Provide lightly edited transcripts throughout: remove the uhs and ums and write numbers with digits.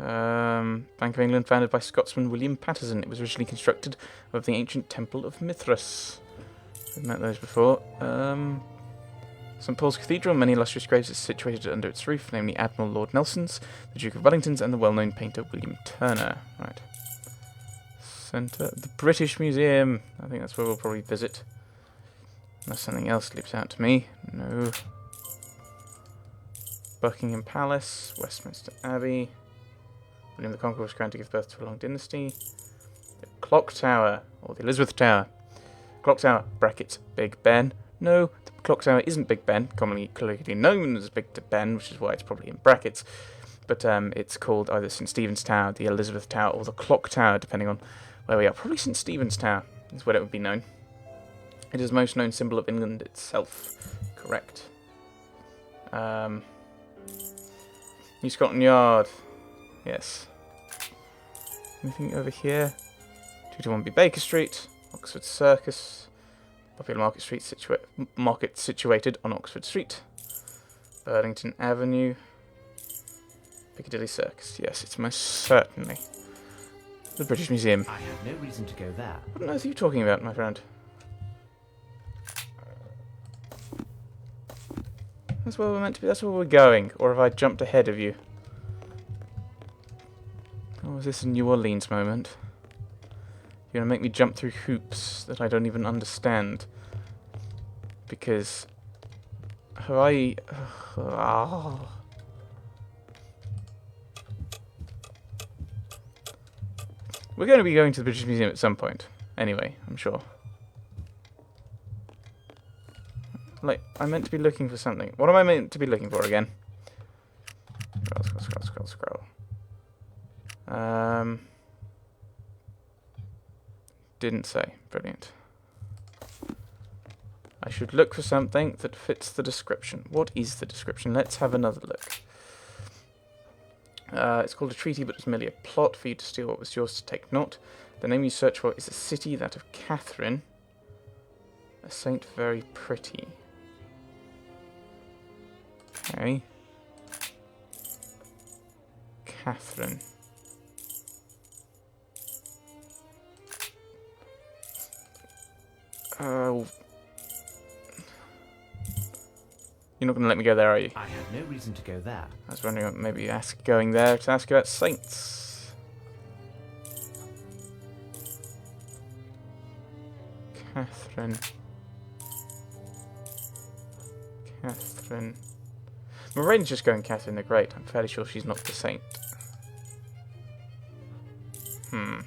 Bank of England, founded by Scotsman William Paterson. It was originally constructed of the ancient Temple of Mithras. We've met those before. St Paul's Cathedral, many illustrious graves are situated under its roof, namely Admiral Lord Nelson's, the Duke of Wellington's, and the well-known painter William Turner. Right. Centre, the British Museum. I think that's where we'll probably visit. Unless something else leaps out to me. No. Buckingham Palace, Westminster Abbey. William the Conqueror was crowned to give birth to a long dynasty. The Clock Tower, or the Elizabeth Tower. Clock Tower, brackets, Big Ben. No, the Clock Tower isn't Big Ben, commonly colloquially known as Big Ben, which is why it's probably in brackets. But it's called either St Stephen's Tower, the Elizabeth Tower, or the Clock Tower, depending on where we are. Probably St Stephen's Tower is where it would be known. It is the most known symbol of England itself. Correct. New Scotland Yard. Yes. Anything over here? 221B Baker Street. Oxford Circus. Popular market situated on Oxford Street. Burlington Avenue. Piccadilly Circus. Yes, it's most certainly the British Museum. I have no reason to go there. What on earth are you talking about, my friend? That's where we're meant to be. That's where we're going. Or have I jumped ahead of you? Or is this a New Orleans moment? You're going to make me jump through hoops that I don't even understand. Because... have I... We're going to be going to the British Museum at some point. Anyway, I'm sure. Like, I'm meant to be looking for something. What am I meant to be looking for again? Scroll. Didn't say. Brilliant. I should look for something that fits the description. What is the description? Let's have another look. It's called a treaty, but it's merely a plot for you to steal what was yours to take not. The name you search for is a city, that of Catherine. A saint very pretty. Okay. Catherine. Oh. You're not going to let me go there, are you? I have no reason to go there. I was wondering, maybe going there to ask about saints. Catherine. Moraine's just going Catherine the Great. I'm fairly sure she's not the saint. There's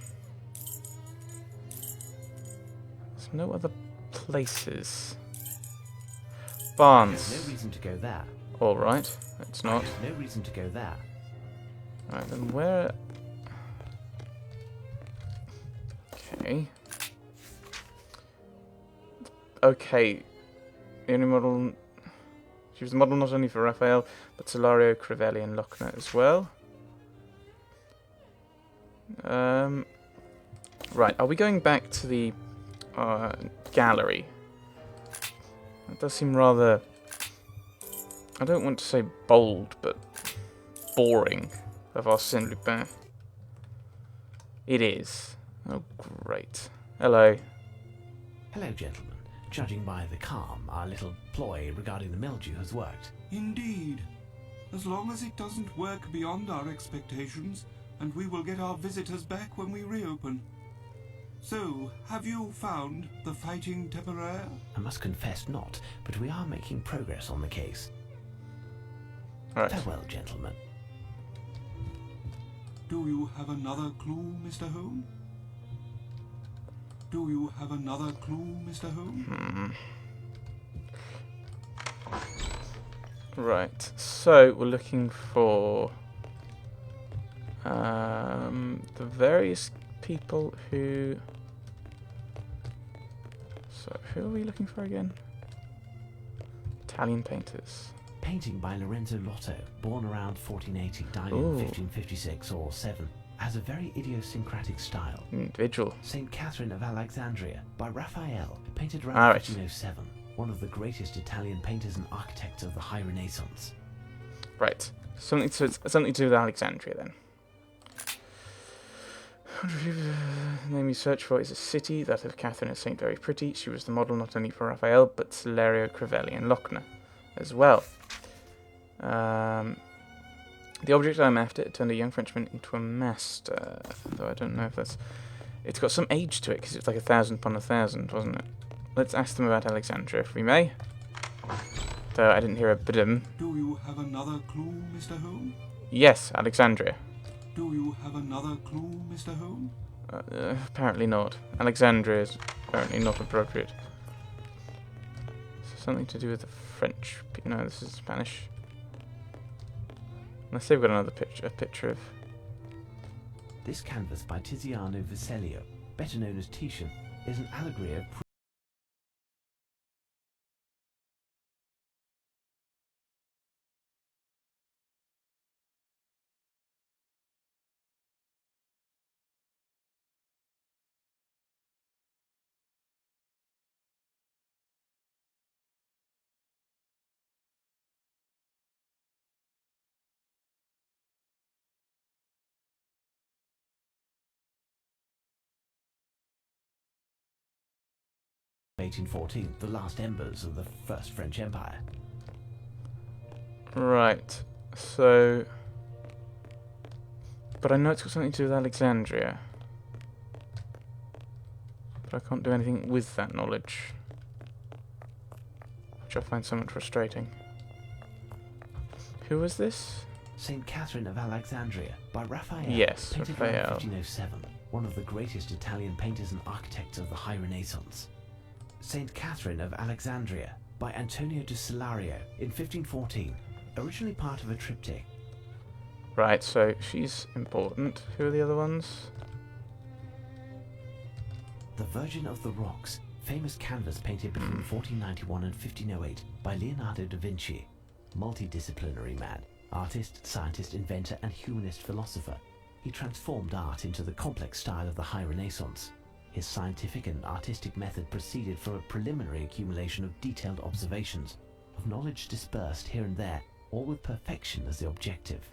no other places. Barnes. I have no reason to go there. Alright, it's not. I have no reason to go there. Alright, then where... Okay. Okay. The only model... She was the model not only for Raphael, but Solario, Crivelli, and Lochner as well. Right, are we going back to the gallery? That does seem rather... I don't want to say bold, but boring of Arsene Lupin. It is. Oh, great. Hello. Hello, gentlemen. Judging by the calm, our little ploy regarding the mildew has worked. Indeed. As long as it doesn't work beyond our expectations, and we will get our visitors back when we reopen. So, have you found the Fighting Temeraire? I must confess not, but we are making progress on the case. Right. Farewell, gentlemen. Do you have another clue, Mr. Holmes? Do you have another clue, Mr. Holmes? Right, so we're looking for the various people who... So, who are we looking for again? Italian painters. Painting by Lorenzo Lotto, born around 1480, died in 1556 or 7, has a very idiosyncratic style. Individual. Saint Catherine of Alexandria by Raphael, painted around 1507, one of the greatest Italian painters and architects of the High Renaissance. Right, something to do with Alexandria then. The name you search for is a city, that of Catherine of St. Very Pretty. She was the model not only for Raphael, but Celerio, Crivelli, and Lochner as well. The object I'm after turned a young Frenchman into a master, though I don't know if that's... It's got some age to it, because it's like 1,000 upon 1,000, wasn't it? Let's ask them about Alexandria, if we may. Though I didn't hear a bidum. Do you have another clue, Mr. Holmes? Yes, Alexandria. Do you have another clue, Mr. Holmes? Apparently not. Alexandria is apparently not appropriate. So something to do with the French... No, this is Spanish. Unless they've got another picture, a picture of... This canvas by Tiziano Vecellio, better known as Titian, is an allegory of (1814), the last embers of the First French Empire. Right, so... But I know it's got something to do with Alexandria. But I can't do anything with that knowledge. Which I find somewhat frustrating. Who was this? Saint Catherine of Alexandria by Raphael. Yes, painted Raphael. around 1507, one of the greatest Italian painters and architects of the High Renaissance. Saint Catherine of Alexandria by Antonio de Solario in 1514, originally part of a triptych. Right, so she's important. Who are the other ones? The Virgin of the Rocks, famous canvas painted between 1491 and 1508 by Leonardo da Vinci. Multidisciplinary man, artist, scientist, inventor, and humanist philosopher. He transformed art into the complex style of the High Renaissance. His scientific and artistic method proceeded from a preliminary accumulation of detailed observations, of knowledge dispersed here and there, all with perfection as the objective.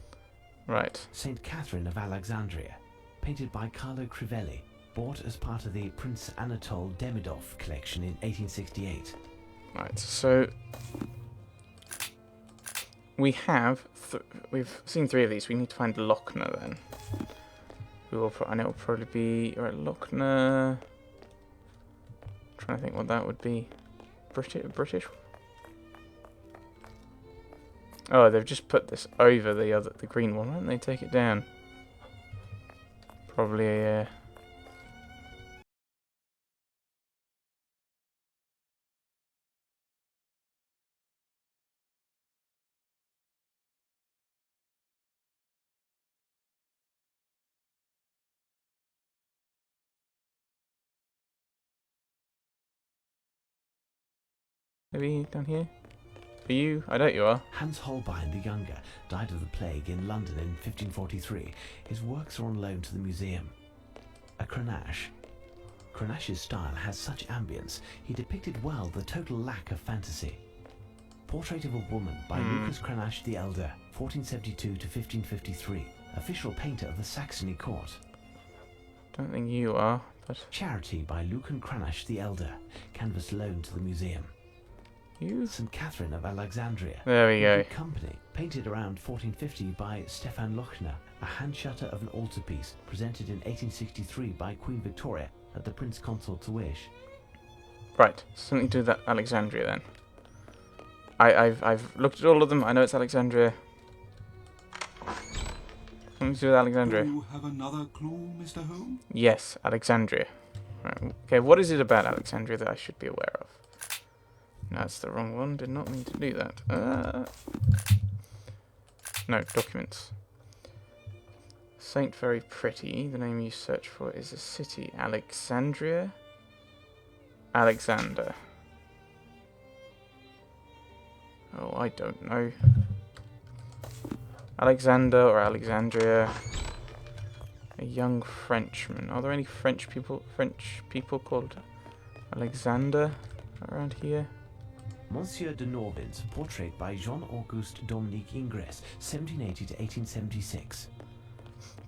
Right. Saint Catherine of Alexandria, painted by Carlo Crivelli, bought as part of the Prince Anatole Demidov collection in 1868. Right, so... We have... we've seen 3 of these. We need to find Lochner then. And it will probably be... Right, Lochner... Trying to think what that would be. British? Oh, they've just put this over the green one. Why don't they take it down? Probably a... Maybe down here? Are you? I doubt you are. Hans Holbein the Younger died of the plague in London in 1543. His works are on loan to the museum. A Grenache. Grenache's style has such ambience, he depicted well the total lack of fantasy. Portrait of a Woman by Lucas Grenache the Elder, 1472 to 1553, official painter of the Saxony court. Don't think you are, but... Charity by Lucan Grenache the Elder, canvas loan to the museum. You? St. Catherine of Alexandria. There we go. Good Company, painted around 1450 by Stefan Lochner, a hand shutter of an altarpiece presented in 1863 by Queen Victoria at the Prince Consort's wish. Right, something to do with that Alexandria then. I've looked at all of them. I know it's Alexandria. Something to do with Alexandria. Do you have another clue, Mr. Holmes? Yes, Alexandria. Right, okay, what is it about Alexandria that I should be aware of? No, that's the wrong one. Did not mean to do that. No, documents. Saint Very Pretty. The name you search for is a city. Alexandria? Alexander. Oh, I don't know. Alexander or Alexandria. A young Frenchman. Are there any French people called Alexander around here? Monsieur de Norbin's portrait by Jean-Auguste Dominique Ingres, 1780 to 1876.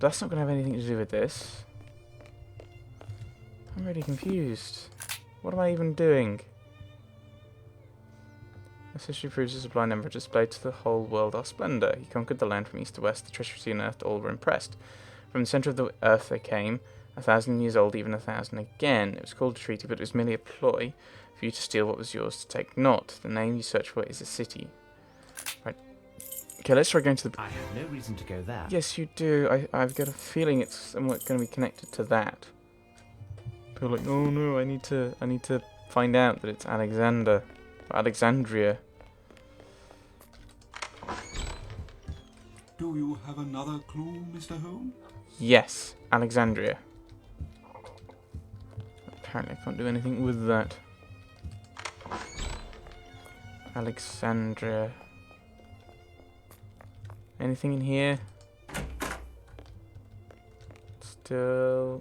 That's not going to have anything to do with this. I'm really confused. What am I even doing? This history proves his sublime emperor displayed to the whole world our splendour. He conquered the land from east to west, the treachery unearthed, all were impressed. From the centre of the earth they came, 1,000 years old, even 1,000 again. It was called a treaty, but it was merely a ploy for you to steal what was yours to take not. The name you search for is a city. Right. Okay, let's try going to the... I have no reason to go there. Yes, you do. I've got a feeling it's somewhat going to be connected to that. People are like, oh no, I need to find out that it's Alexander. Alexandria. Do you have another clue, Mr. Holmes? Yes, Alexandria. Apparently I can't do anything with that. Alexandria. Anything in here? Still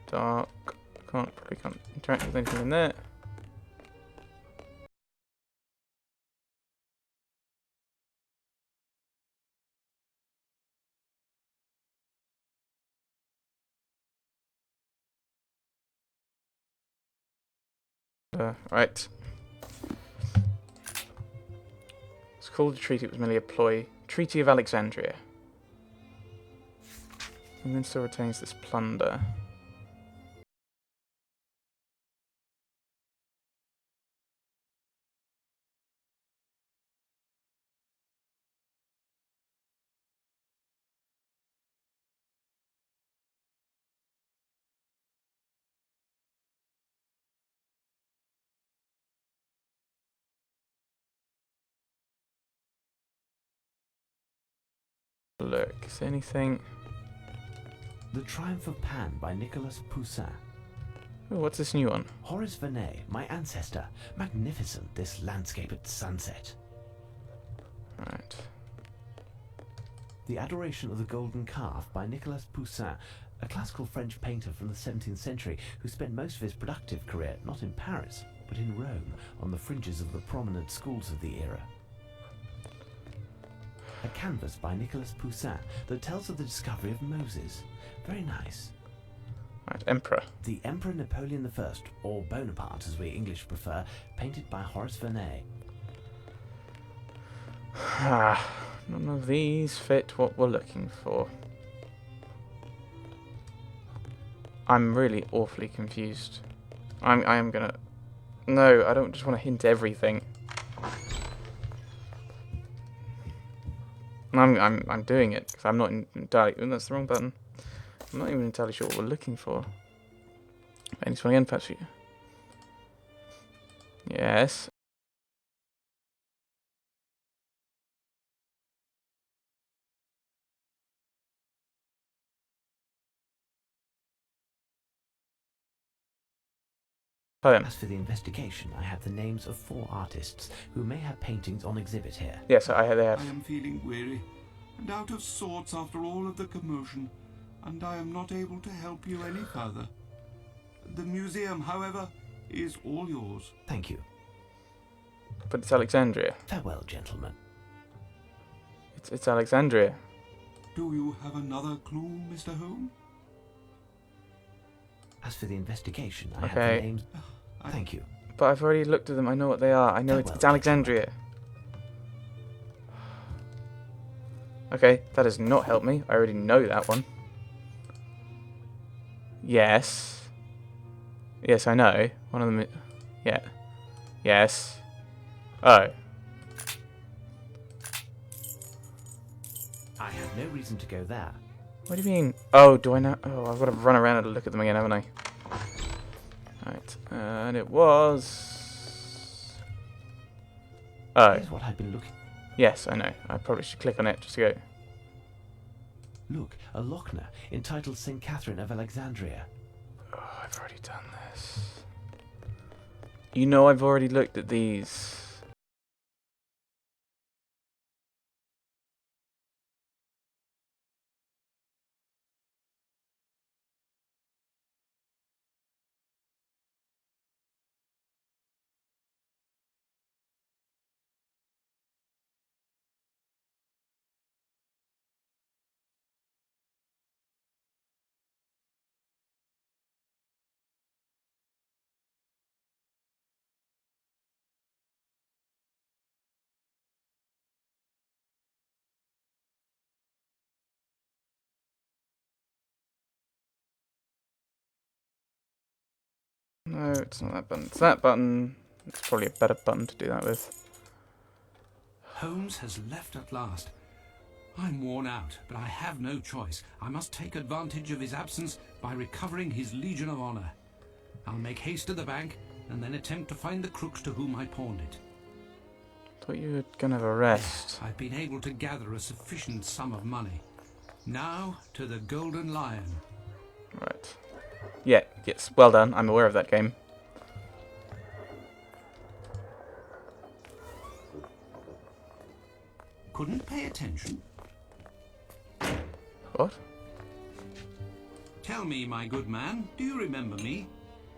dark. Probably can't interact with anything in there. Right. It's called a treaty. It was merely a ploy. Treaty of Alexandria. And then still retains this plunder. Look, is there anything? The Triumph of Pan by Nicolas Poussin. Oh, what's this new one? Horace Vernet, my ancestor. Magnificent, this landscape at sunset. Right. The Adoration of the Golden Calf by Nicolas Poussin, a classical French painter from the 17th century who spent most of his productive career not in Paris, but in Rome, on the fringes of the prominent schools of the era. A canvas by Nicolas Poussin that tells of the discovery of Moses. Very nice. Right, Emperor. The Emperor Napoleon I, or Bonaparte as we English prefer, painted by Horace Vernet. None of these fit what we're looking for. I'm really awfully confused. I am gonna... No, I don't just want to hint everything. I'm doing it because I'm not entirely... Oh, that's the wrong button. I'm not even entirely sure what we're looking for. Any swing in, perhaps you... Yes. Poem. As for the investigation, I have the names of 4 artists who may have paintings on exhibit here. Yes, they I have. am feeling weary and out of sorts after all of the commotion, and I am not able to help you any further. The museum, however, is all yours. Thank you. But it's Alexandria. Farewell, gentlemen. It's Alexandria. Do you have another clue, Mr. Holmes? As for the investigation, I have Okay. the names... Thank you. But I've already looked at them. I know what they are. I know it's Alexandria. Okay, that does not help me. I already know that one. Yes. Yes, I know. One of them... Yeah. Yes. Oh. I have no reason to go there. What do you mean? Oh, do I know? Oh, I've got to run around and look at them again, haven't I? Right. And it was... Oh. Here's what I've been looking... Yes, I know. I probably should click on it just to go... Look, a Lochner entitled St. Catherine of Alexandria. Oh, I've already done this. You know I've already looked at these. No, it's not that button. It's that button. It's probably a better button to do that with. Holmes has left at last. I'm worn out, but I have no choice. I must take advantage of his absence by recovering his Legion of Honor. I'll make haste to the bank and then attempt to find the crooks to whom I pawned it. Thought you were gonna have a rest. I've been able to gather a sufficient sum of money. Now to the Golden Lion. Right. Yeah, yes, well done. I'm aware of that game. Couldn't pay attention. What? Tell me, my good man, do you remember me?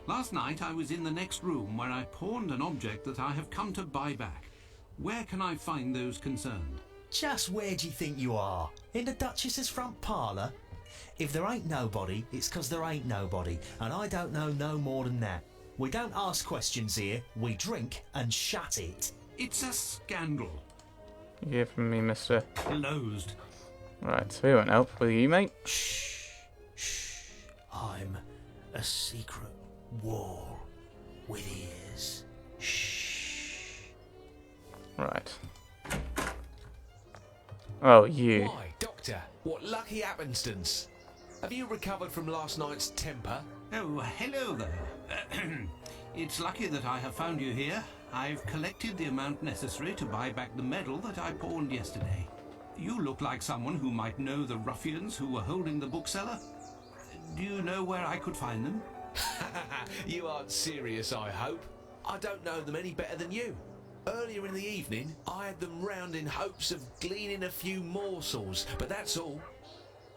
Last night I was in the next room where I pawned an object that I have come to buy back. Where can I find those concerned? Just where do you think you are? In the Duchess's front parlour? If there ain't nobody, it's 'cause there ain't nobody, and I don't know no more than that. We don't ask questions here, we drink and shut it. It's a scandal. You hear from me, mister? Closed. Right, so we won't help with you, mate. Shh, shh. I'm a secret wall with ears. Shh. Right. Oh, you. Why, Doctor, what lucky happenstance. Have you recovered from last night's temper? Oh, hello there. It's lucky that I have found you here. I've collected the amount necessary to buy back the medal that I pawned yesterday. You look like someone who might know the ruffians who were holding the bookseller. Do you know where I could find them? You aren't serious, I hope. I don't know them any better than you. Earlier in the evening, I had them round in hopes of gleaning a few morsels, but that's all.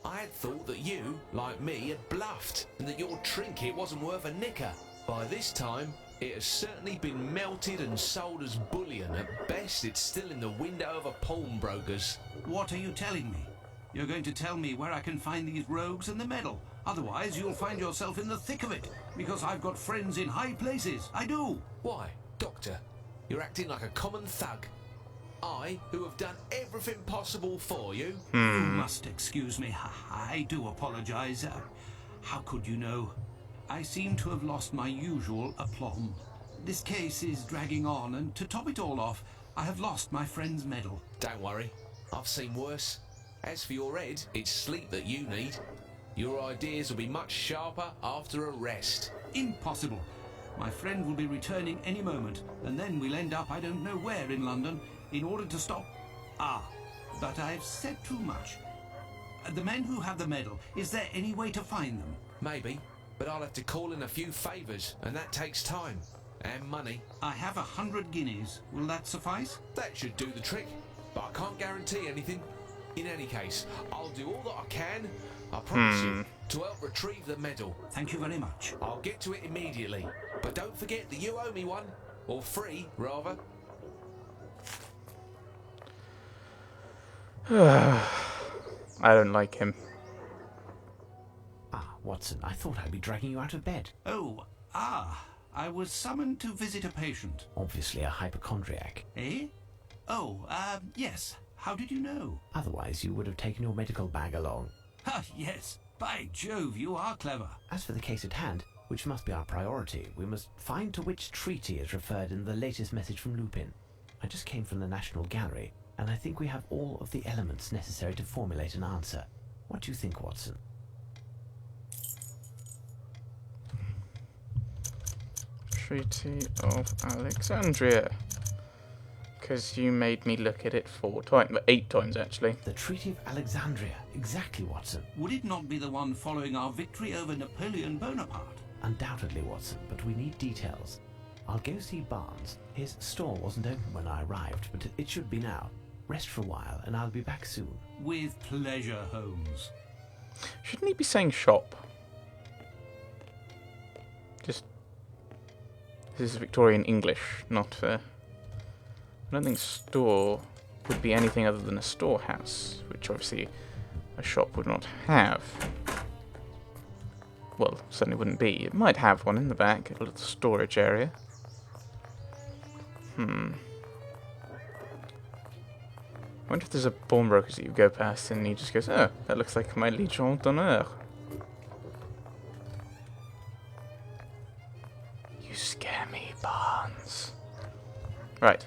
I had thought that you, like me, had bluffed, and that your trinket wasn't worth a nicker. By this time, it has certainly been melted and sold as bullion. At best, it's still in the window of a pawnbroker's. What are you telling me? You're going to tell me where I can find these rogues and the medal. Otherwise, you'll find yourself in the thick of it, because I've got friends in high places. I do. Why, Doctor, you're acting like a common thug. I, who have done everything possible for you... You must excuse me. I do apologize. How could you know? I seem to have lost my usual aplomb. This case is dragging on, and to top it all off, I have lost my friend's medal. Don't worry, I've seen worse. As for your head, it's sleep that you need. Your ideas will be much sharper after a rest. Impossible. My friend will be returning any moment, and then we'll end up I don't know where in London in order to stop... but I've said too much. The men who have the medal, is there any way to find them? Maybe, but I'll have to call in a few favours, and that takes time. And money. I have 100 guineas. Will that suffice? That should do the trick, but I can't guarantee anything. In any case, I'll do all that I can, I promise you, to help retrieve the medal. Thank you very much. I'll get to it immediately, but don't forget that you owe me one. Or 3, rather. I don't like him. Ah, Watson, I thought I'd be dragging you out of bed. Oh, I was summoned to visit a patient. Obviously a hypochondriac. Eh? Oh, yes. How did you know? Otherwise you would have taken your medical bag along. Ah, yes. By Jove, you are clever. As for the case at hand, which must be our priority, we must find to which treaty is referred in the latest message from Lupin. I just came from the National Gallery, and I think we have all of the elements necessary to formulate an answer. What do you think, Watson? Treaty of Alexandria. Because you made me look at it 4 times, 8 times actually. The Treaty of Alexandria. Exactly, Watson. Would it not be the one following our victory over Napoleon Bonaparte? Undoubtedly, Watson, but we need details. I'll go see Barnes. His store wasn't open when I arrived, but it should be now. Rest for a while, and I'll be back soon. With pleasure, Holmes. Shouldn't he be saying shop? Just... This is Victorian English, not... I don't think store would be anything other than a storehouse, which obviously a shop would not have. Well, certainly wouldn't be. It might have one in the back, a little storage area. I wonder if there's a pawnbroker that you go past and he just goes, oh, that looks like my Legion d'honneur. scare me, Barnes. Right,